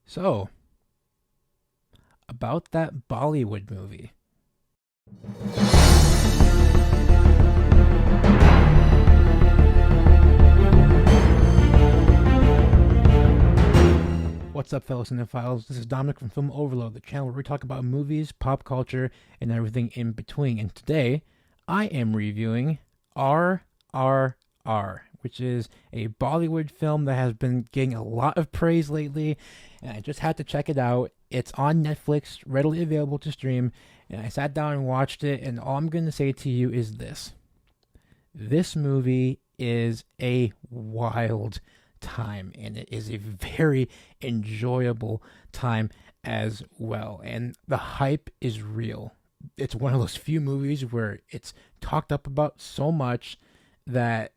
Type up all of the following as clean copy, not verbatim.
So, about that Bollywood movie. What's up, fellow cinephiles? This is Dominic from Film Overload, the channel where we talk about movies, pop culture, and everything in between. And today, I am reviewing RRR, which is a Bollywood film that has been getting a lot of praise lately, and I just had to check it out. It's on Netflix, readily available to stream, and I sat down and watched it, and all I'm going to say to you is this. This movie is a wild time, and it is a very enjoyable time as well. And the hype is real. It's one of those few movies where it's talked up about so much that,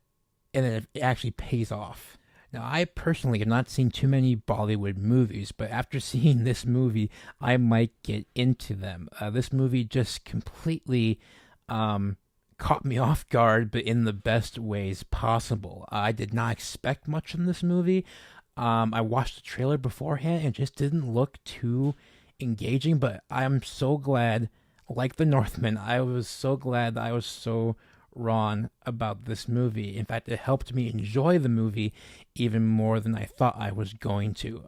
and then it actually pays off. Now, I personally have not seen too many Bollywood movies, but after seeing this movie, I might get into them. This movie just completely caught me off guard, but in the best ways possible. I did not expect much from this movie. I watched the trailer beforehand and it just didn't look too engaging, but I'm so glad, like The Northman, I was so glad that I was so wrong about this movie. In fact, it helped me enjoy the movie even more than I thought I was going to.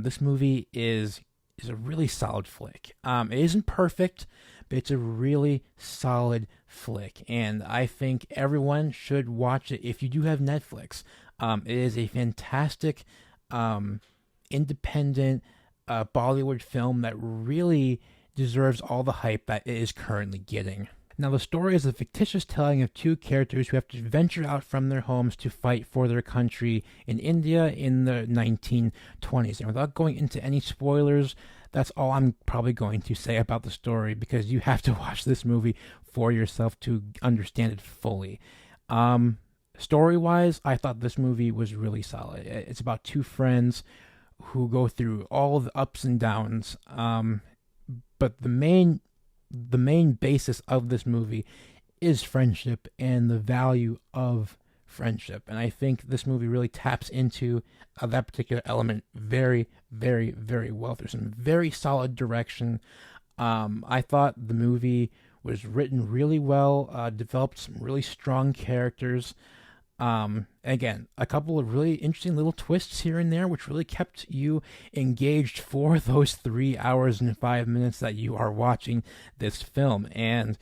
This movie is a really solid flick. It isn't perfect, but it's a really solid flick, and I think everyone should watch it if you do have Netflix. It is a fantastic, independent Bollywood film that really deserves all the hype that it is currently getting. Now, the story is a fictitious telling of two characters who have to venture out from their homes to fight for their country in India in the 1920s. And without going into any spoilers, that's all I'm probably going to say about the story because you have to watch this movie for yourself to understand it fully. Story-wise, I thought this movie was really solid. It's about two friends who go through all the ups and downs. But the main basis of this movie is friendship and the value of friendship. And I think this movie really taps into that particular element very, very, very well. There's some very solid direction. I thought the movie was written really well, developed some really strong characters. Again, a couple of really interesting little twists here and there, which really kept you engaged for those 3 hours and 5 minutes that you are watching this film. And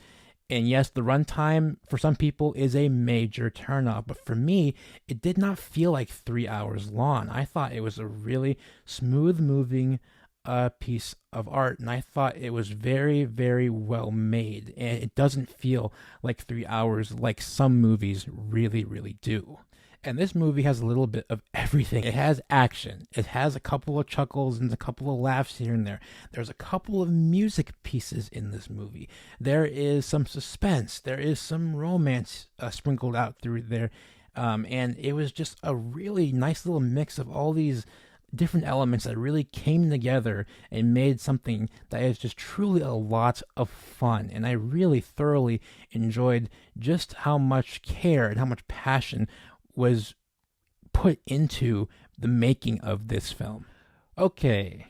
yes, the runtime for some people is a major turnoff, but for me, it did not feel like 3 hours long. I thought it was a really smooth moving piece of art, and I thought it was very, very well made, and it doesn't feel like 3 hours like some movies really, really do. And this movie has a little bit of everything. It has action. It has a couple of chuckles and a couple of laughs here and there. There's a couple of music pieces in this movie. There is some suspense. There is some romance sprinkled out through there. And it was just a really nice little mix of all these different elements that really came together and made something that is just truly a lot of fun. And I really thoroughly enjoyed just how much care and how much passion was put into the making of this film. Okay,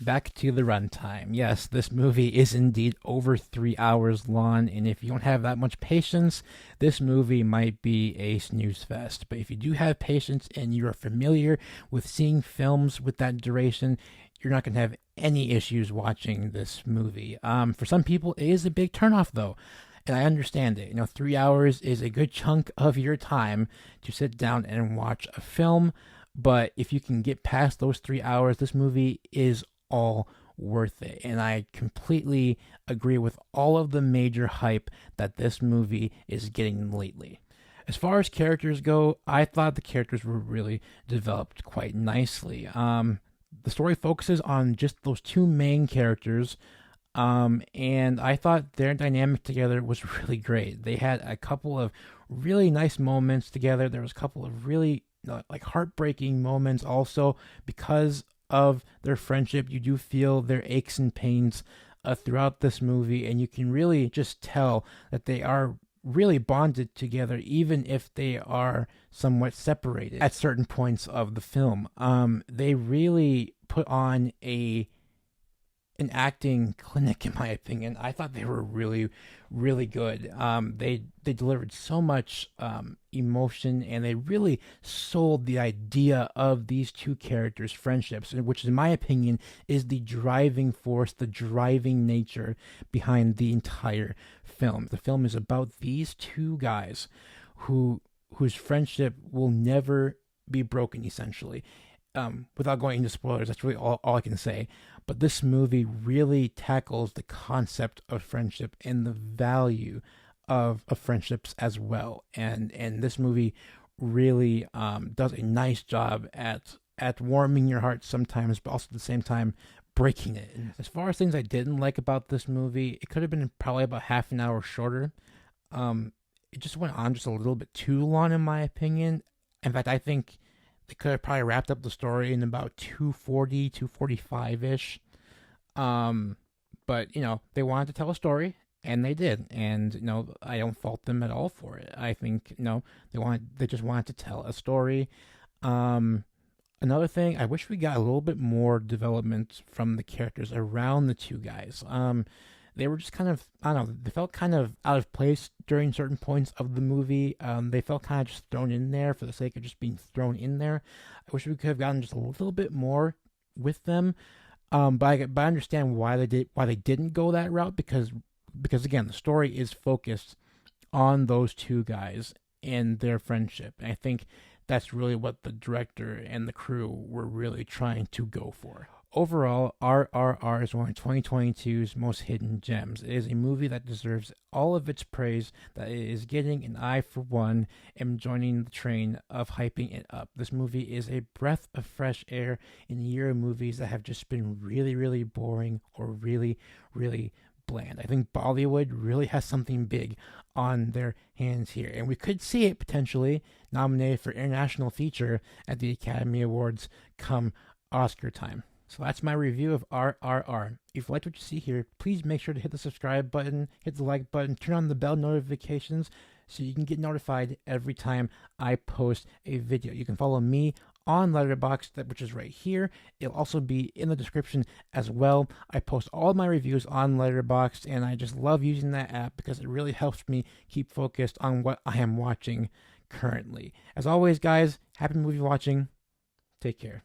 back to the runtime. Yes, this movie is indeed over 3 hours long, and if you don't have that much patience, this movie might be a snooze fest. But if you do have patience and you are familiar with seeing films with that duration, you're not going to have any issues watching this movie. For some people, it is a big turnoff, though. And I understand it. 3 hours is a good chunk of your time to sit down and watch a film. But if you can get past those 3 hours, this movie is all worth it. And I completely agree with all of the major hype that this movie is getting lately. As far as characters go, I thought the characters were really developed quite nicely. The story focuses on just those two main characters. And I thought their dynamic together was really great. They had a couple of really nice moments together. There was a couple of really like heartbreaking moments also because of their friendship. You do feel their aches and pains throughout this movie, and you can really just tell that they are really bonded together, even if they are somewhat separated at certain points of the film. They really put on a an acting clinic, in my opinion. I thought they were really, really good. They delivered so much emotion, and they really sold the idea of these two characters' friendships, which, in my opinion, is the driving force, the driving nature behind the entire film. The film is about these two guys whose friendship will never be broken, essentially. Without going into spoilers, that's really all I can say. But this movie really tackles the concept of friendship and the value of friendships as well. And this movie really does a nice job at warming your heart sometimes, but also at the same time breaking it. As far as things I didn't like about this movie, it could have been probably about half an hour shorter. It just went on just a little bit too long, in my opinion. In fact, I think they could have probably wrapped up the story in about 240, 245-ish. But, they wanted to tell a story, and they did. And, I don't fault them at all for it. I think, they just wanted to tell a story. Another thing, I wish we got a little bit more development from the characters around the two guys. They were just kind of, I don't know, they felt kind of out of place during certain points of the movie. They felt kind of just thrown in there for the sake of just being thrown in there. I wish we could have gotten just a little bit more with them. But I understand why they didn't go that route, because again, the story is focused on those two guys and their friendship. And I think that's really what the director and the crew were really trying to go for. Overall, RRR is one of 2022's most hidden gems. It is a movie that deserves all of its praise that it is getting, and I, for one, am joining the train of hyping it up. This movie is a breath of fresh air in a year of movies that have just been really, really boring or really, really bland. I think Bollywood really has something big on their hands here, and we could see it potentially nominated for International Feature at the Academy Awards come Oscar time. So that's my review of RRR. If you liked what you see here, please make sure to hit the subscribe button, hit the like button, turn on the bell notifications so you can get notified every time I post a video. You can follow me on Letterboxd, which is right here. It'll also be in the description as well. I post all my reviews on Letterboxd, and I just love using that app because it really helps me keep focused on what I am watching currently. As always, guys, happy movie watching. Take care.